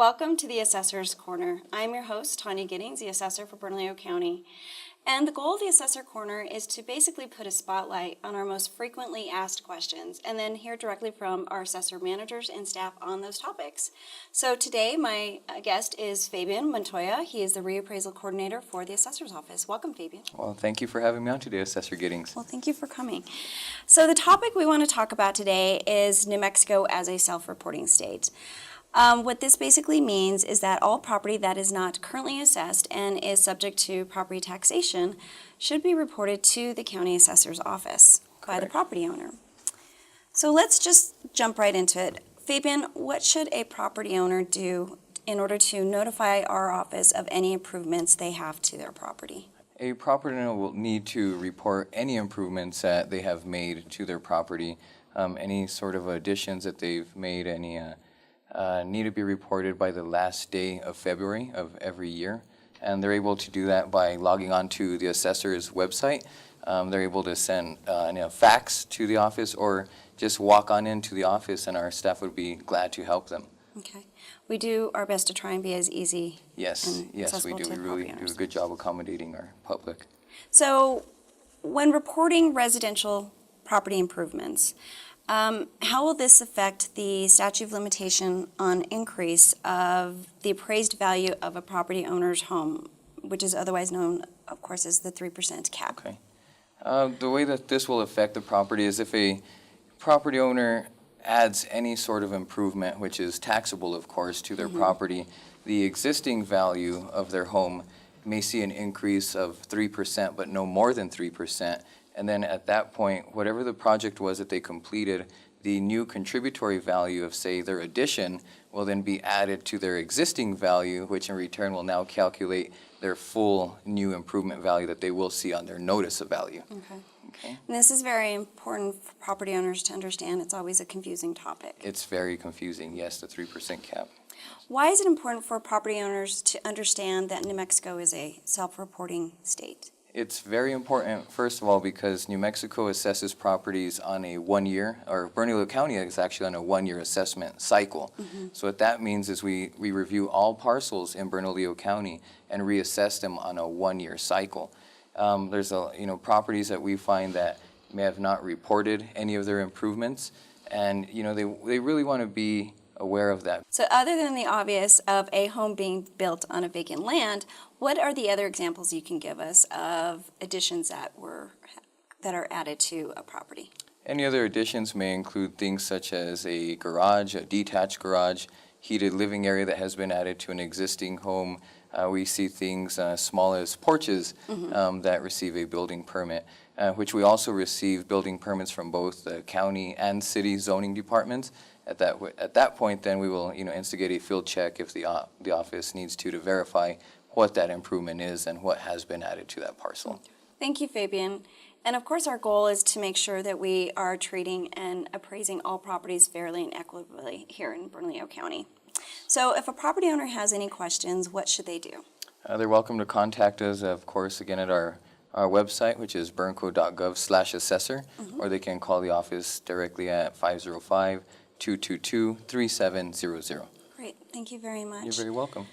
Welcome to the Assessors Corner. I'm your host, Tanya Giddings, the Assessor for Bernalillo County. And the goal of the Assessor Corner is to basically put a spotlight on our most frequently asked questions and then hear directly from our assessor managers and staff on those topics. So today my guest is Fabian Montoya. He is the reappraisal coordinator for the Assessor's Office. Welcome, Fabian. Well, thank you for having me on today, Assessor Giddings. Well, thank you for coming. So the topic we want to talk about today is New Mexico as a self-reporting state. What this basically means is that all property that is not currently assessed and is subject to property taxation should be reported to the county assessor's office by the property owner. So let's just jump right into it. Fabian, what should a property owner do in order to notify our office of any improvements they have to their property? A property owner will need to report any improvements that they have made to their property, any sort of additions that they've made, any need to be reported by the last day of February of every year. And they're able to do that by logging on to the assessor's website. They're able to send a fax to the office or just walk on into the office, and our staff would be glad to help them. Okay. We do our best to try and be as easy Yes, we do. We really do a good job accommodating our public. So when reporting residential property improvements, how will this affect the statute of limitation on increase of the appraised value of a property owner's home, which is otherwise known, of course, as the 3% cap? Okay. The way that this will affect the property is if a property owner adds any sort of improvement, which is taxable, of course, to their property, the existing value of their home may see an increase of 3%, but no more than 3%. And then at that point, whatever the project was that they completed, the new contributory value of, say, their addition will then be added to their existing value, which in return will now calculate their full new improvement value that they will see on their notice of value. Okay. And this is very important for property owners to understand. It's always a confusing topic. It's very confusing, yes, the 3% cap. Why is it important for property owners to understand that New Mexico is a self-reporting state? It's very important, first of all, because New Mexico assesses properties on a 1 year, or Bernalillo County is actually on a 1 year assessment cycle. So what that means is we review all parcels in Bernalillo County and reassess them on a 1 year cycle. There's properties that we find that may have not reported any of their improvements, and they really want to be aware of that. So other than the obvious of a home being built on a vacant land, what are the other examples you can give us of additions that are added to a property? Any other additions may include things such as a garage, a detached garage, heated living area that has been added to an existing home. We see things small as porches that receive a building permit, which we also receive building permits from both the county and city zoning departments. At that point, then we will instigate a field check if the office needs to verify what that improvement is and what has been added to that parcel. Thank you, Fabian. And of course, our goal is to make sure that we are treating and appraising all properties fairly and equitably here in Bernalillo County. So if a property owner has any questions, what should they do? They're welcome to contact us, of course, again at our website, which is bernco.gov/assessor, or they can call the office directly at 505-222-3700. Great. Thank you very much. You're very welcome.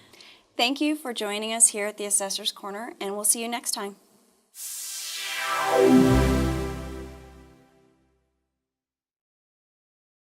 Thank you for joining us here at the Assessor's Corner, and we'll see you next time.